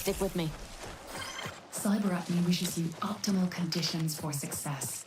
Stick with me. Cyberarachne wishes you optimal conditions for success.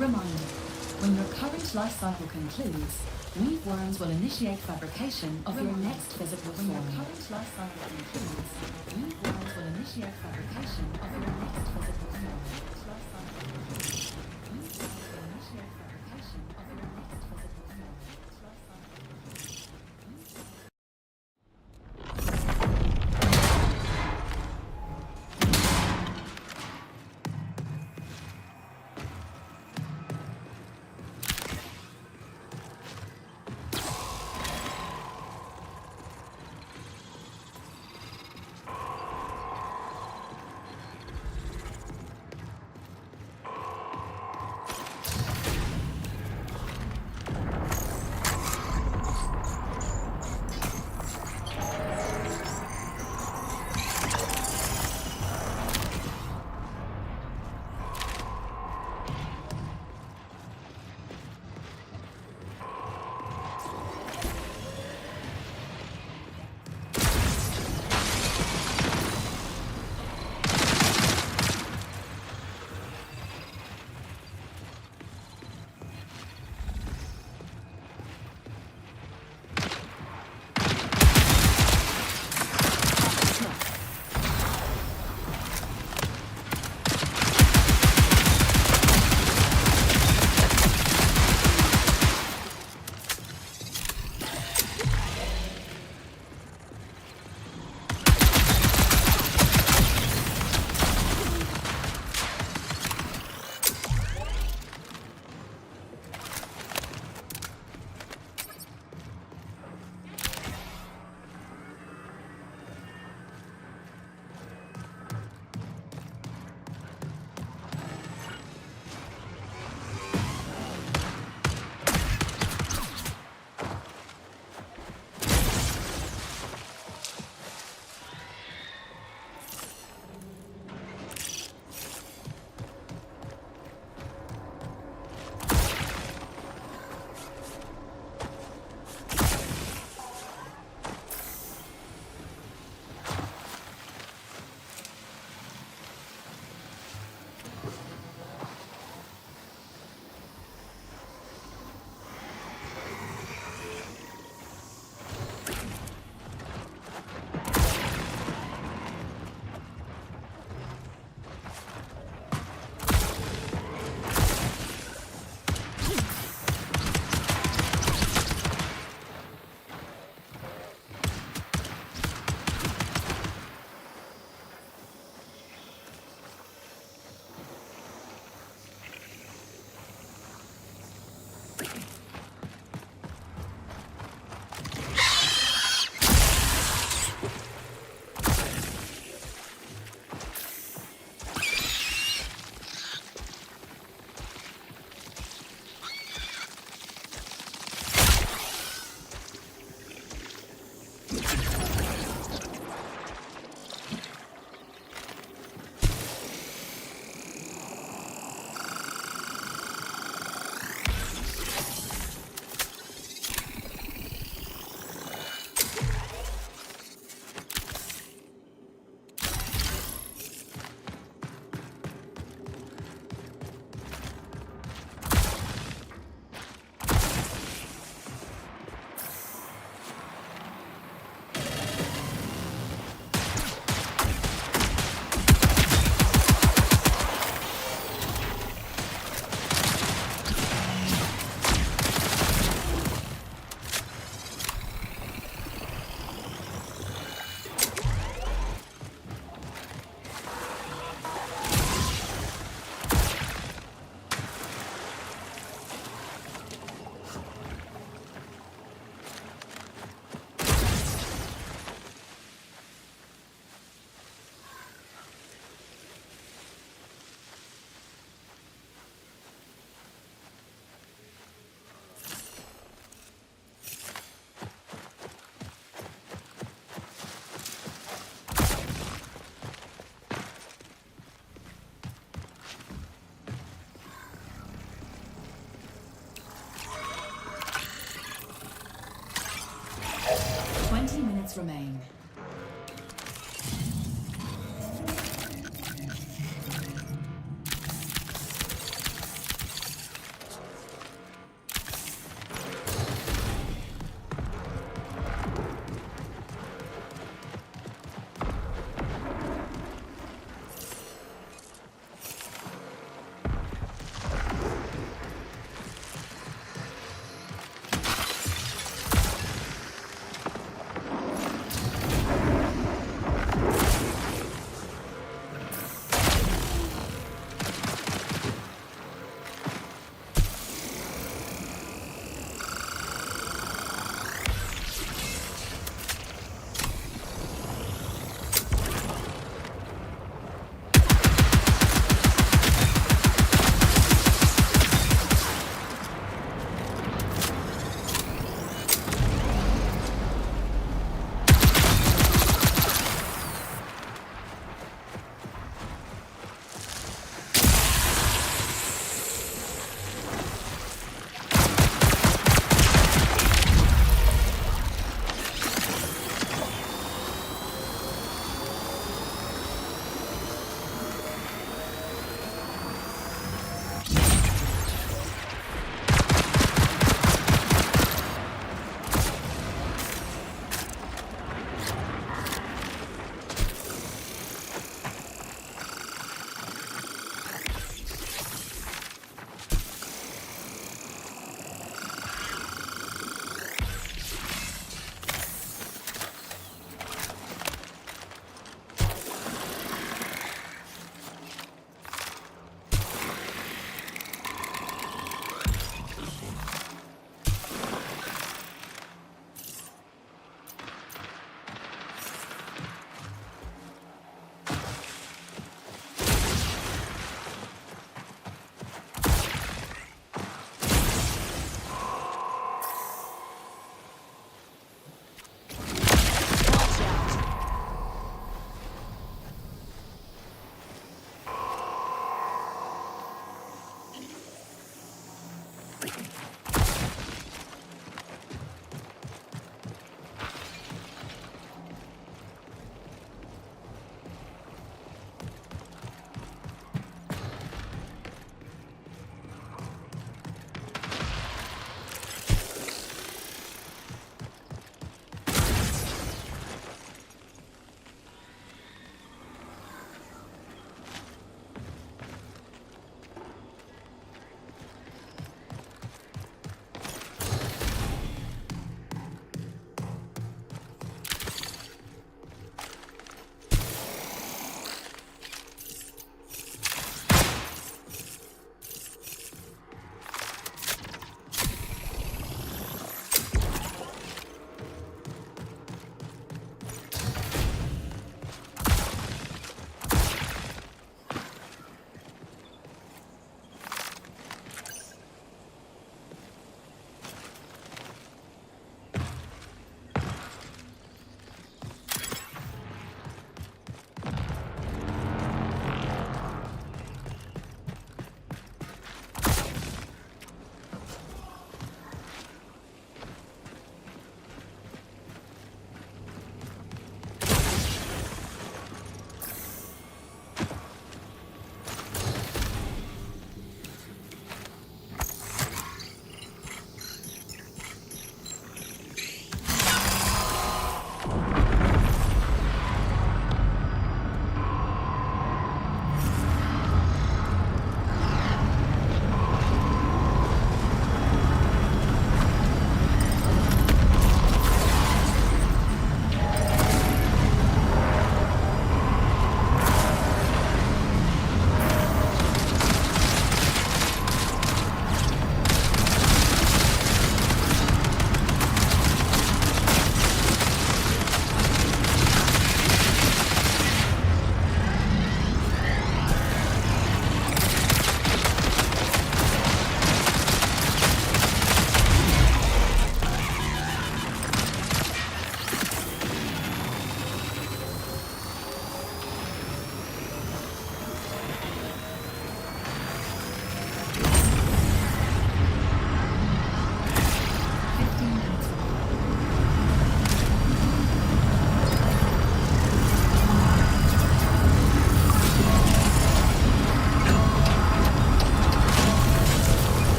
Reminder, when your current life cycle concludes, Weaveworms will initiate fabrication of your next physical form. When your current life cycle concludes, Weaveworms will initiate fabrication of your next physical form. Remain.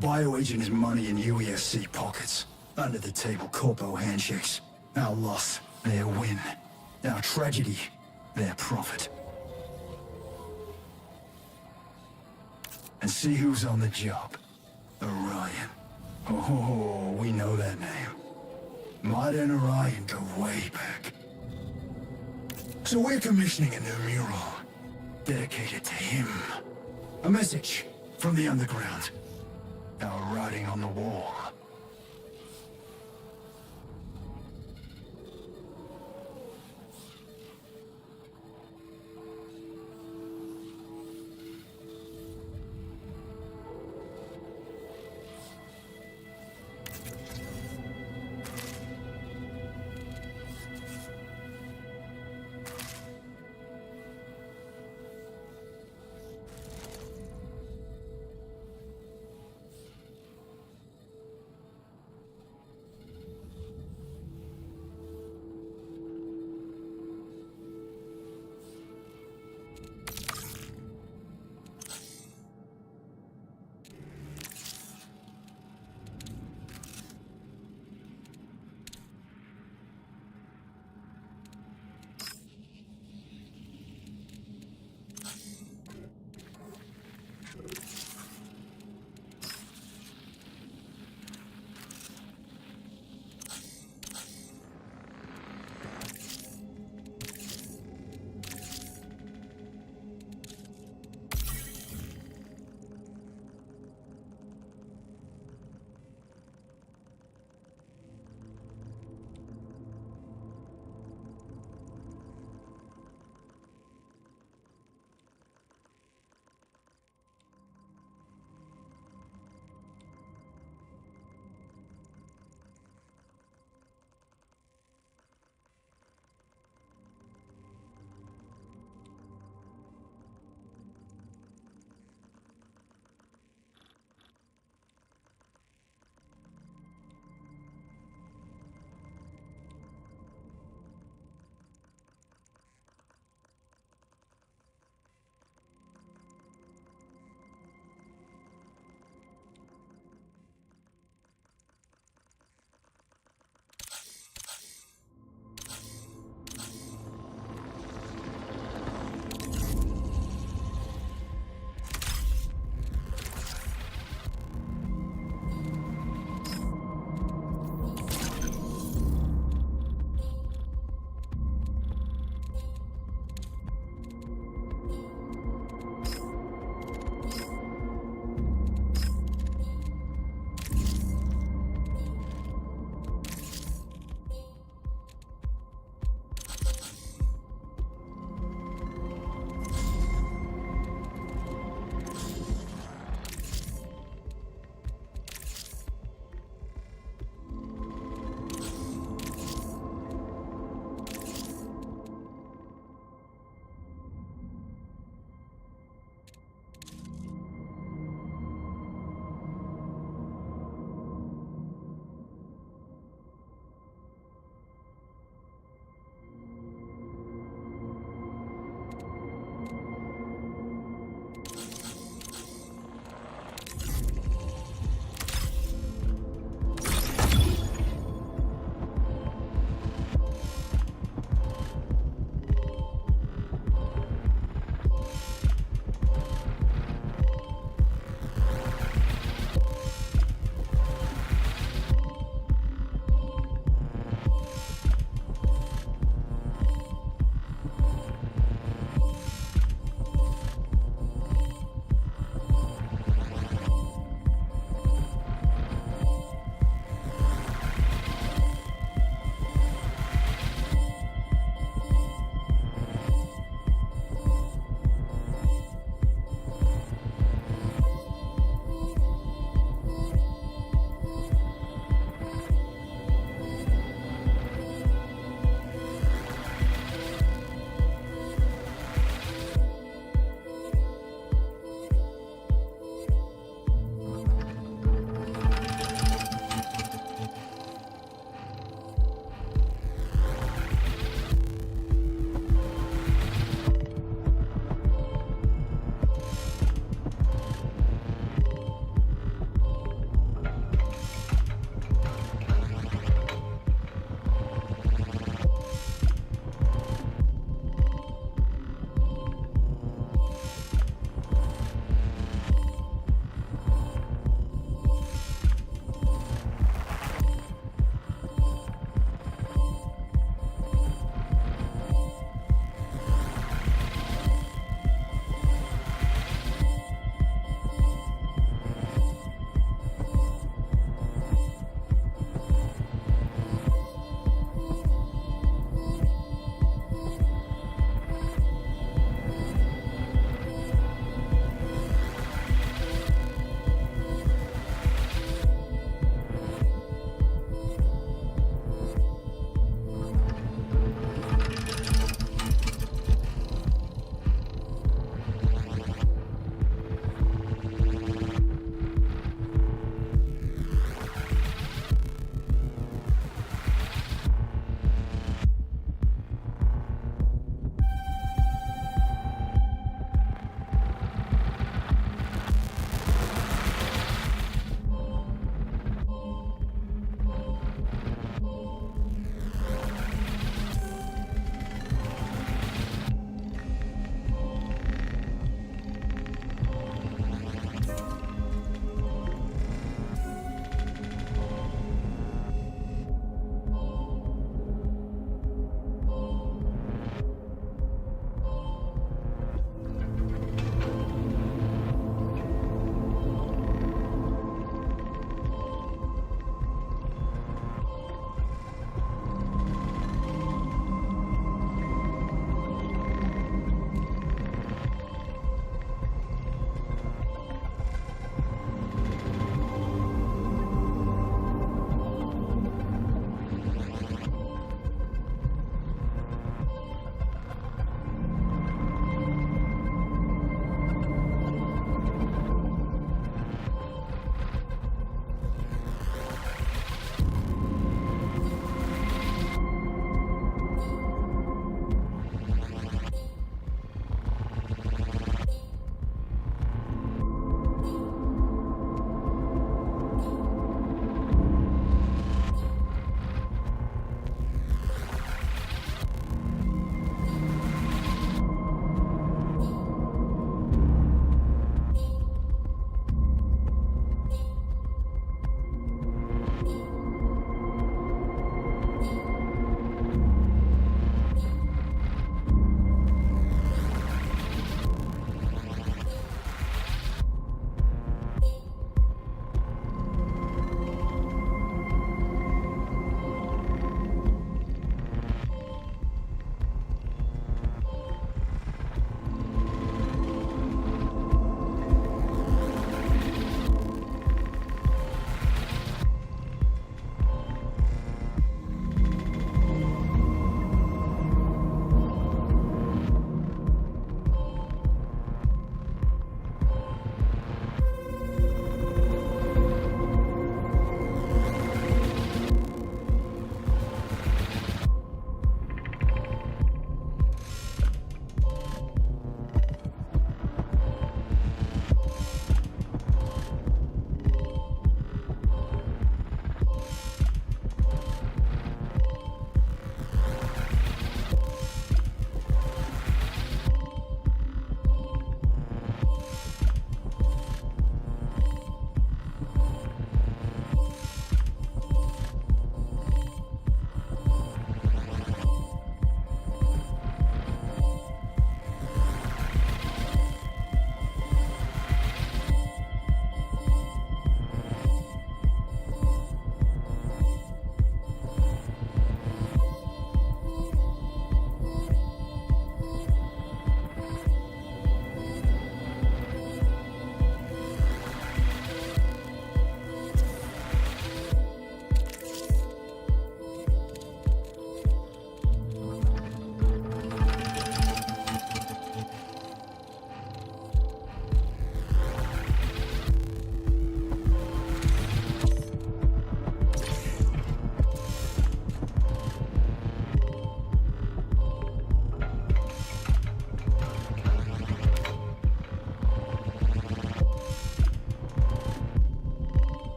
bioagent is money in UESC pockets. Under the table corpo handshakes. Our loss, their win. Our tragedy, their profit. And see who's on the job. Orion. Oh, we know that name. Might and Orion go way back. So we're commissioning a new mural. Dedicated to him. A message from the underground. Our writing on the wall.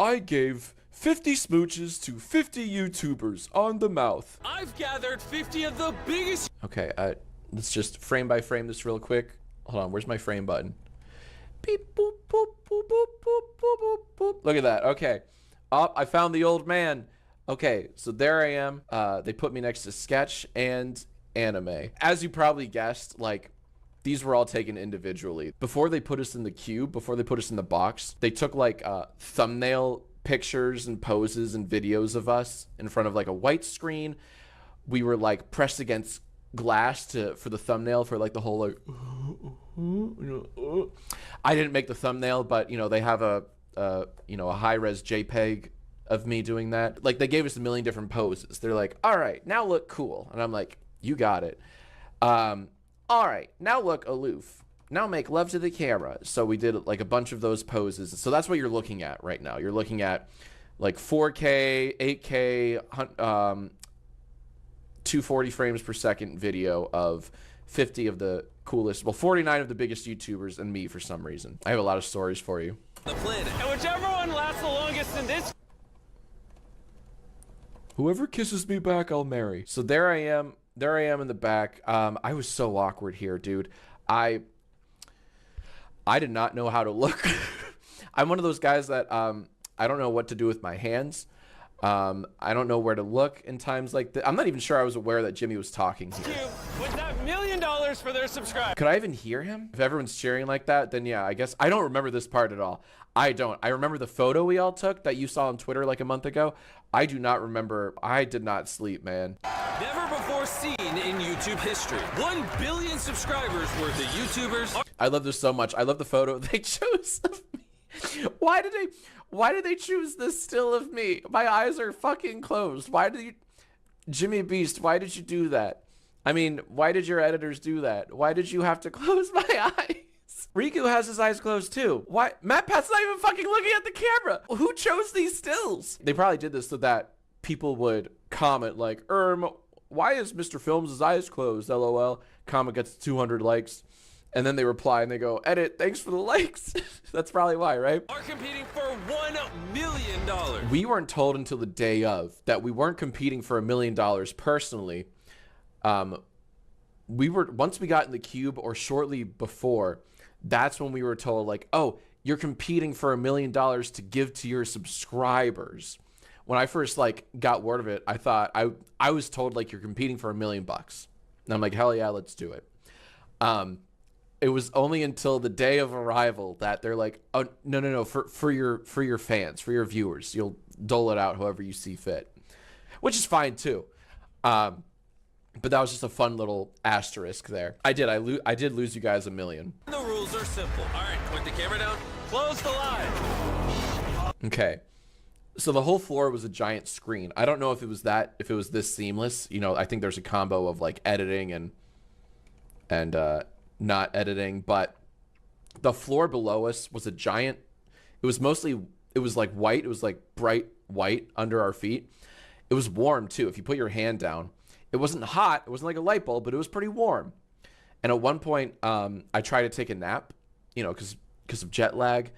I gave 50 smooches to 50 YouTubers on the mouth. I've gathered 50 of the biggest. Okay, let's just frame by frame this real quick. Hold on, where's my frame button? Beep, boop, boop, boop, boop, boop, boop, boop, boop. Look at that. Okay. Oh, I found the old man. Okay, so there I am. They put me next to sketch and anime. As you probably guessed, like, these were all taken individually. Before they put us in the cube, before they put us in the box, they took like thumbnail pictures and poses and videos of us in front of like a white screen. We were like pressed against glass for the thumbnail for like the whole like I didn't make the thumbnail, but you know, they have a high-res JPEG of me doing that. Like, they gave us a million different poses. They're like, all right, now look cool. And I'm like, you got it. All right, now look aloof. Now make love to the camera. So we did like a bunch of those poses. So that's what you're looking at right now. You're looking at like 4K, 8K, 240 frames per second video of 50 of the coolest, well, 49 of the biggest YouTubers and me for some reason. I have a lot of stories for you. The planet. And whichever one lasts the longest in this. Whoever kisses me back, I'll marry. So there I am. There I am in the back. I was so awkward here, dude. I did not know how to look. I'm one of those guys that I don't know what to do with my hands. I don't know where to look in times like this. I'm not even sure I was aware that Jimmy was talking here. With that $1 million for their subscribers. Could I even hear him? If everyone's cheering like that, then yeah, I guess I don't remember this part at all. I don't. I remember the photo we all took that you saw on Twitter like a month ago. I do not remember. I did not sleep, man. Never before seen in YouTube history. 1 billion subscribers worth of YouTubers. I love this so much. I love the photo they chose of me. Why did they choose this still of me? My eyes are fucking closed. Why did you, Jimmy Beast, why did you do that? I mean, why did your editors do that? Why did you have to close my eyes? Riku has his eyes closed too. Why? MatPat's not even fucking looking at the camera. Who chose these stills? They probably did this so that people would comment like, why is Mr. Films' eyes closed? LOL. Comment gets 200 likes. And then they reply and they go, edit, thanks for the likes. That's probably why, right? Are competing for $1 million. We weren't told until the day of that we weren't competing for $1 million personally. Once we got in the cube or shortly before, that's when we were told like, oh, you're competing for $1 million to give to your subscribers. When I first like got word of it, I thought I was told like you're competing for $1 million. And I'm like, hell yeah, let's do it. It was only until the day of arrival that they're like, oh, no, for your fans, for your viewers, you'll dole it out however you see fit, which is fine too. But that was just a fun little asterisk there. I did lose you guys $1 million. The rules are simple. All right, point the camera down, close the line. Okay. So the whole floor was a giant screen. I don't know if it was this seamless. You know, I think there's a combo of like editing and not editing, but the floor below us was a giant, it was like white, it was like bright white under our feet. It was warm too. If you put your hand down, it wasn't hot, it wasn't like a light bulb, but it was pretty warm. And at one point, I tried to take a nap, you know, because of jet lag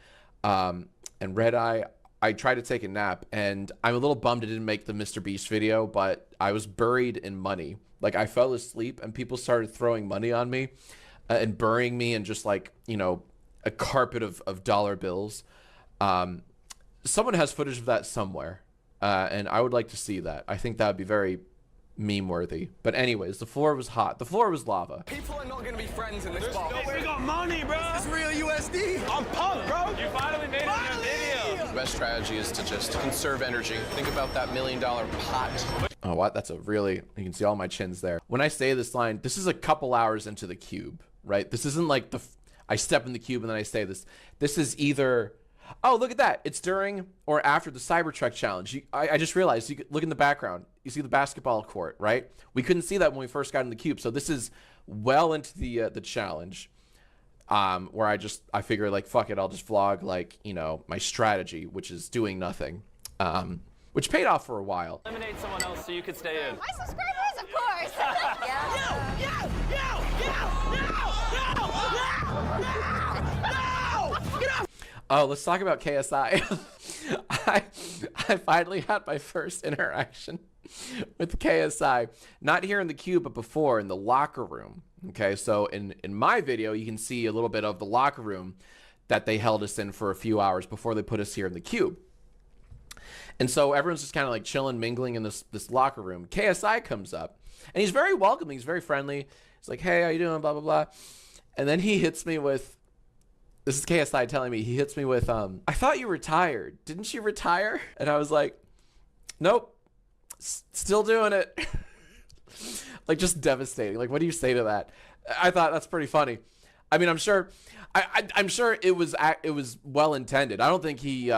and red eye. I tried to take a nap, and I'm a little bummed I didn't make the Mr. Beast video, but I was buried in money. Like, I fell asleep, and people started throwing money on me and burying me in just, like, you know, a carpet of dollar bills. Someone has footage of that somewhere, and I would like to see that. I think that would be very meme-worthy. But anyways, the floor was hot. The floor was lava. People are not going to be friends in this box. We got money, bro. It's real USD. I'm pumped, bro. You finally made it in a video. The best strategy is to just conserve energy. Think about that $1 million pot. Oh, what? That's a really, you can see all my chins there. When I say this line, this is a couple hours into the cube, right? This isn't like I step in the cube and then I say this. This is either, oh, look at that. It's during or after the Cybertruck challenge. I just realized, you look in the background. You see the basketball court, right? We couldn't see that when we first got in the cube. So this is well into the challenge, where I figure like, fuck it, I'll just vlog like, you know, my strategy, which is doing nothing, which paid off for a while. Eliminate someone else so you could stay in. My subscribers, of course. Oh, let's talk about KSI. I finally had my first interaction with KSI, not here in the cube, but before in the locker room. Okay, so in my video, you can see a little bit of the locker room that they held us in for a few hours before they put us here in the cube. And so everyone's just kind of like chilling, mingling in this locker room. KSI comes up, and he's very welcoming. He's very friendly. He's like, hey, how you doing? Blah, blah, blah. And then he hits me with, this is KSI telling me, he hits me with, I thought you retired. Didn't you retire? And I was like, nope, still doing it. Like, just devastating. Like, what do you say to that? I thought that's pretty funny. I mean, I'm sure, I'm sure it was well intended. I don't think he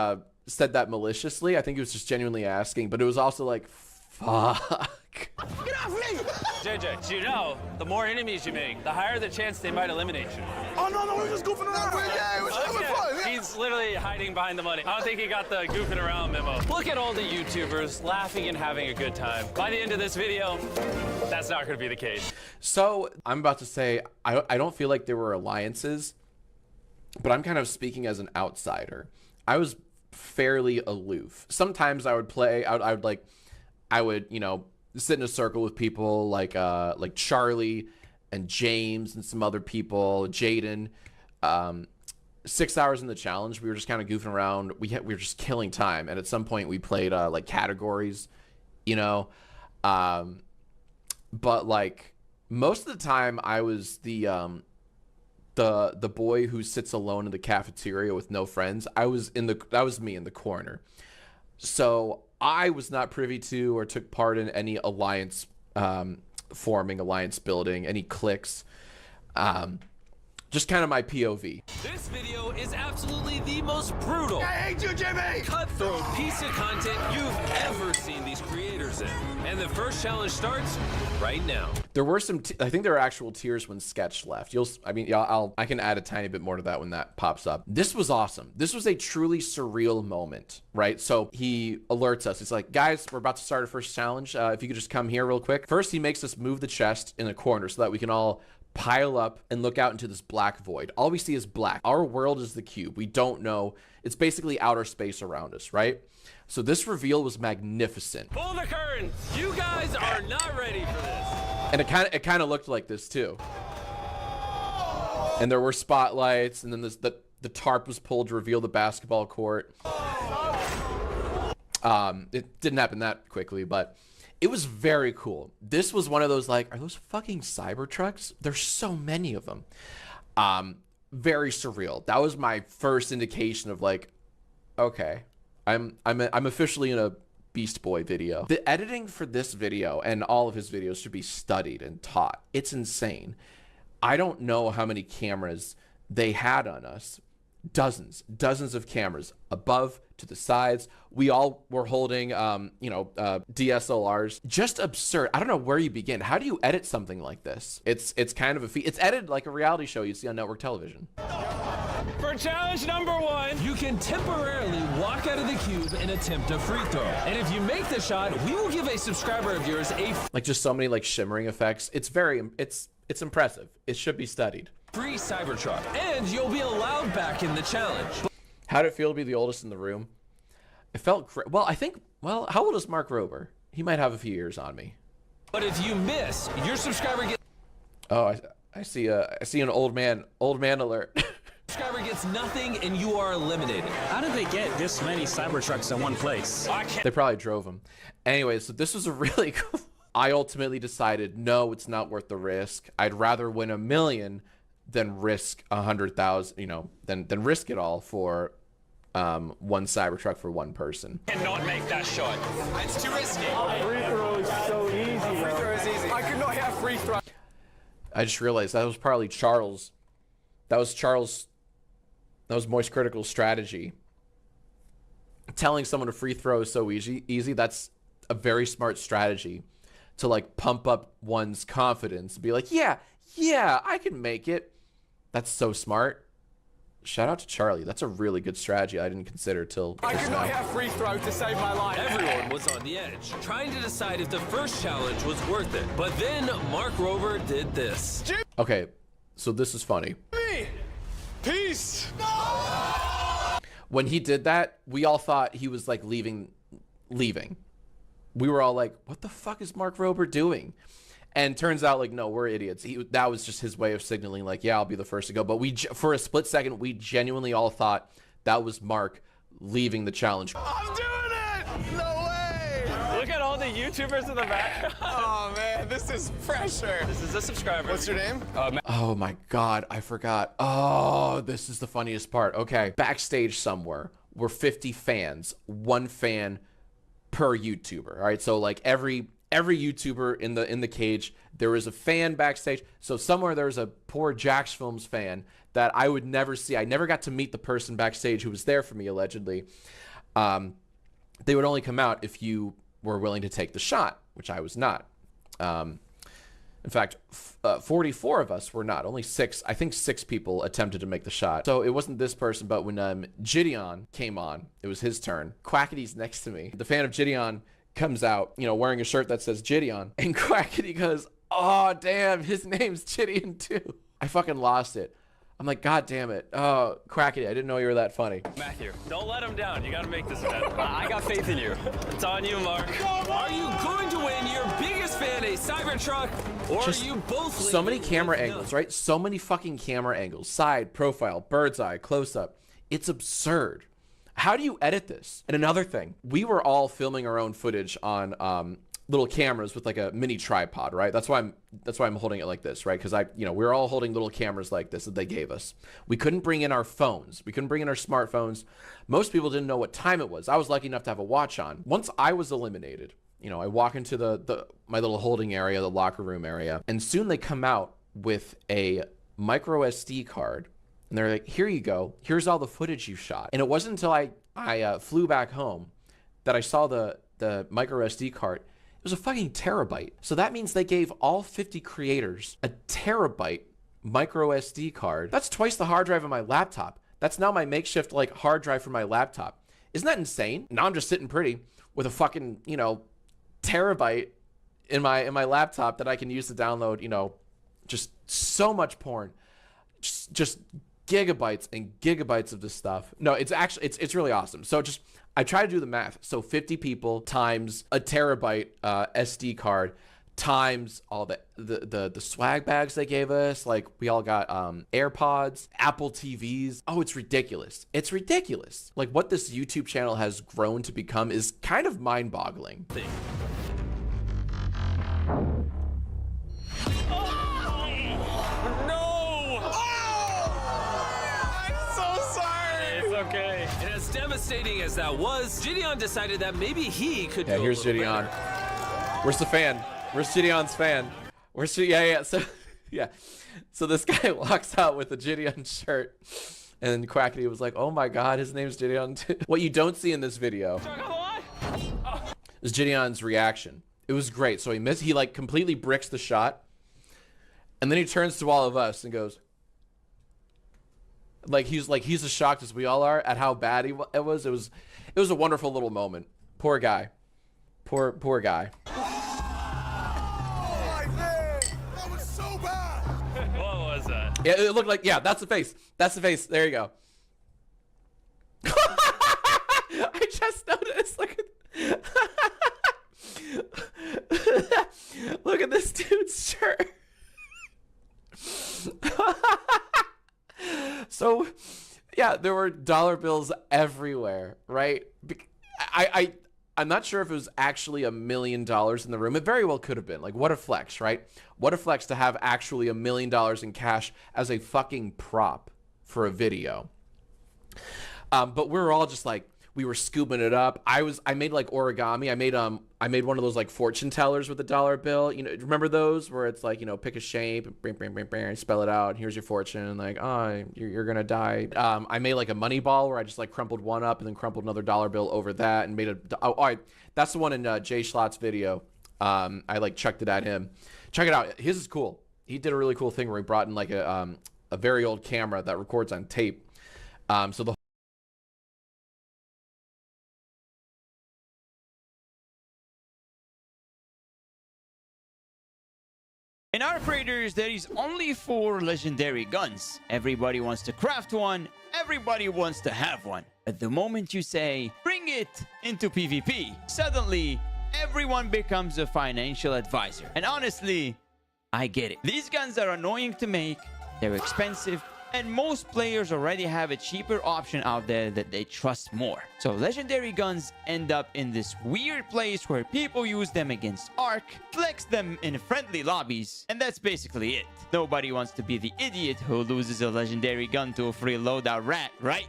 said that maliciously. I think he was just genuinely asking, but it was also like, fuck. Get off me! JJ, so you know, the more enemies you make, the higher the chance they might eliminate you. Oh, no, we're just goofing around. Yeah, we're just having fun. Yeah. He's literally hiding behind the money. I don't think he got the goofing around memo. Look at all the YouTubers laughing and having a good time. By the end of this video, that's not going to be the case. So I'm about to say, I don't feel like there were alliances, but I'm kind of speaking as an outsider. I was fairly aloof. Sometimes I would play, I would, you know, sit in a circle with people like Charlie and James and some other people, Jaden. 6 hours in the challenge, we were just kind of goofing around. We were just killing time, and at some point we played like categories, you know. But like most of the time, I was the boy who sits alone in the cafeteria with no friends. That was me in the corner. So I was not privy to or took part in any alliance forming, alliance building, any cliques. Just kind of my POV. This video is absolutely the most brutal, I hate you, Jimmy! cutthroat piece of content you've ever seen these creators in. And the first challenge starts right now. There were some, I think there were actual tears when Sketch left. I can add a tiny bit more to that when that pops up. This was awesome. This was a truly surreal moment, right? So he alerts us. He's like, guys, we're about to start our first challenge. If you could just come here real quick. First, he makes us move the chest in a corner so that we can all pile up and look out into this black void. All we see is black. Our world is the cube. We don't know. It's basically outer space around us, right? So this reveal was magnificent. Pull the curtain. You guys are not ready for this. And it kind of looked like this too. And there were spotlights, and then the tarp was pulled to reveal the basketball court. It didn't happen that quickly, but it was very cool. This was one of those, like, are those fucking Cybertrucks? There's so many of them. Very surreal. That was my first indication of like, okay, I'm officially in a Beast Boy video. The editing for this video and all of his videos should be studied and taught. It's insane. I don't know how many cameras they had on us. Dozens of cameras above, to the sides. We all were holding, DSLRs. Just absurd. I don't know where you begin. How do you edit something like this? It's kind of a feat. It's edited like a reality show you see on network television. For challenge number 1, you can temporarily walk out of the cube and attempt a free throw. And if you make the shot, we will give a subscriber of yours a like just so many like shimmering effects. It's impressive. It should be studied. free Cybertruck, and you'll be allowed back in the challenge. How'd it feel to be the oldest in the room? It felt well, how old is Mark Rober? He might have a few years on me. But if you miss, your subscriber gets... Oh, I see an old man alert. Subscriber gets nothing and you are eliminated. How did they get this many Cybertrucks in one place? They probably drove them. Anyway, so this was a really cool... I ultimately decided, no, it's not worth the risk. I'd rather win $1 million than risk 100,000, than risk it all for one Cybertruck for one person. Cannot make that shot. It's too risky. Free throw is so easy. Free throw is easy. I could not hit a free throw. I just realized that was probably Charles. That was Moist Critical's strategy. Telling someone a free throw is so easy. That's a very smart strategy to like pump up one's confidence. Be like, yeah, I can make it. That's so smart. Shout out to Charlie. That's a really good strategy I didn't consider till I could not hit a free throw to save my life. Everyone was on the edge, trying to decide if the first challenge was worth it. But then Mark Rober did this. Okay, so this is funny. Peace. When he did that, we all thought he was like leaving. We were all like, what the fuck is Mark Rober doing? And turns out, like, no, we're idiots. That was just his way of signaling, like, yeah, I'll be the first to go. But for a split second, we genuinely all thought that was Mark leaving the challenge. I'm doing it! No way! Look at all the YouTubers in the back. Oh man, this is pressure. This is a subscriber. What's your name? Oh my God, I forgot. Oh, this is the funniest part. Okay, backstage somewhere, we're 50 fans, one fan per YouTuber. All right, so like every YouTuber in the cage, there is a fan backstage. So somewhere there's a poor Jax Films fan that I would never see. I never got to meet the person backstage who was there for me, allegedly. They would only come out if you were willing to take the shot, which I was not. In fact, 44 of us were not. Only 6, I think 6 people attempted to make the shot. So it wasn't this person, but when Gideon came on, it was his turn. Quackity's next to me. The fan of Gideon comes out, you know, wearing a shirt that says Gideon. And Quackity goes, oh, damn, his name's Gideon too. I fucking lost it. I'm like, God damn it. Oh, Quackity, I didn't know you were that funny. Matthew, don't let him down. You got to make this event. I got faith in you. It's on you, Mark. Are you going to win your biggest fan a Cybertruck, or Just are you both so many leaving camera with angles, nothing? right? So many fucking camera angles. Side, profile, bird's eye, close up. It's absurd. How do you edit this? And another thing, we were all filming our own footage on little cameras with like a mini tripod, right? That's why I'm holding it like this, right? Because we're all holding little cameras like this that they gave us. We couldn't bring in our phones. We couldn't bring in our smartphones. Most people didn't know what time it was. I was lucky enough to have a watch on. Once I was eliminated, I walk into my little holding area, the locker room area, and soon they come out with a micro SD card. And they're like, here you go. Here's all the footage you shot. And it wasn't until I flew back home that I saw the micro SD card. It was a fucking terabyte. So that means they gave all 50 creators a terabyte micro SD card. That's twice the hard drive of my laptop. That's now my makeshift like hard drive for my laptop. Isn't that insane? Now I'm just sitting pretty with a fucking, terabyte in my laptop that I can use to download, just so much porn. Just gigabytes and gigabytes of this stuff. No, it's actually, it's really awesome. So I try to do the math. So 50 people times a terabyte SD card times all the swag bags they gave us. Like we all got AirPods, Apple TVs. Oh, it's ridiculous. It's ridiculous. Like what this YouTube channel has grown to become is kind of mind-boggling. Okay. And as devastating as that was, Gideon decided that maybe he could do a Here's little Gideon. better. Where's the fan? Where's Gideon's fan? Yeah. So this guy walks out with a Gideon shirt, and Quackity was like, "Oh my God, his name's Gideon too." What you don't see in this video is Gideon's reaction. It was great. So he like completely bricks the shot, and then he turns to all of us and goes. He's as shocked as we all are at how bad it was. It was a wonderful little moment. Poor guy. Poor guy. Oh my God, that was so bad. What was that? Yeah, it looked like, yeah, that's the face. That's the face. There you go. I just noticed. Look at this dude's shirt. So, yeah, there were dollar bills everywhere, right? I'm not sure if it was actually $1 million in the room. It very well could have been. Like, what a flex, right? What a flex to have actually $1 million in cash as a fucking prop for a video. But we were all just like, we were scooping it up. I made like origami. I made one of those like fortune tellers with a dollar bill. Remember those where it's like, pick a shape, and spell it out. And here's your fortune. Like, oh, you're gonna die. I made like a money ball where I just like crumpled one up and then crumpled another dollar bill over that and made that's the one in Jay Schlatt's video. I like chucked it at him. Check it out. His is cool. He did a really cool thing where he brought in like a very old camera that records on tape. So the In our creators, there is only 4 legendary guns. Everybody wants to craft one, everybody wants to have one. But the moment you say, bring it into PvP, suddenly everyone becomes a financial advisor. And honestly, I get it. These guns are annoying to make, they're expensive, and most players already have a cheaper option out there that they trust more. So legendary guns end up in this weird place where people use them against Ark, flex them in friendly lobbies, and that's basically it. Nobody wants to be the idiot who loses a legendary gun to a free loadout rat, right?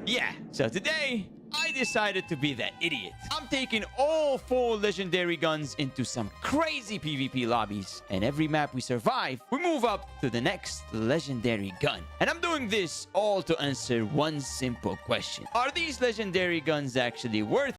Yeah, so today, I decided to be that idiot. I'm taking all 4 legendary guns into some crazy PvP lobbies. And every map we survive, we move up to the next legendary gun. And I'm doing this all to answer one simple question. Are these legendary guns actually worth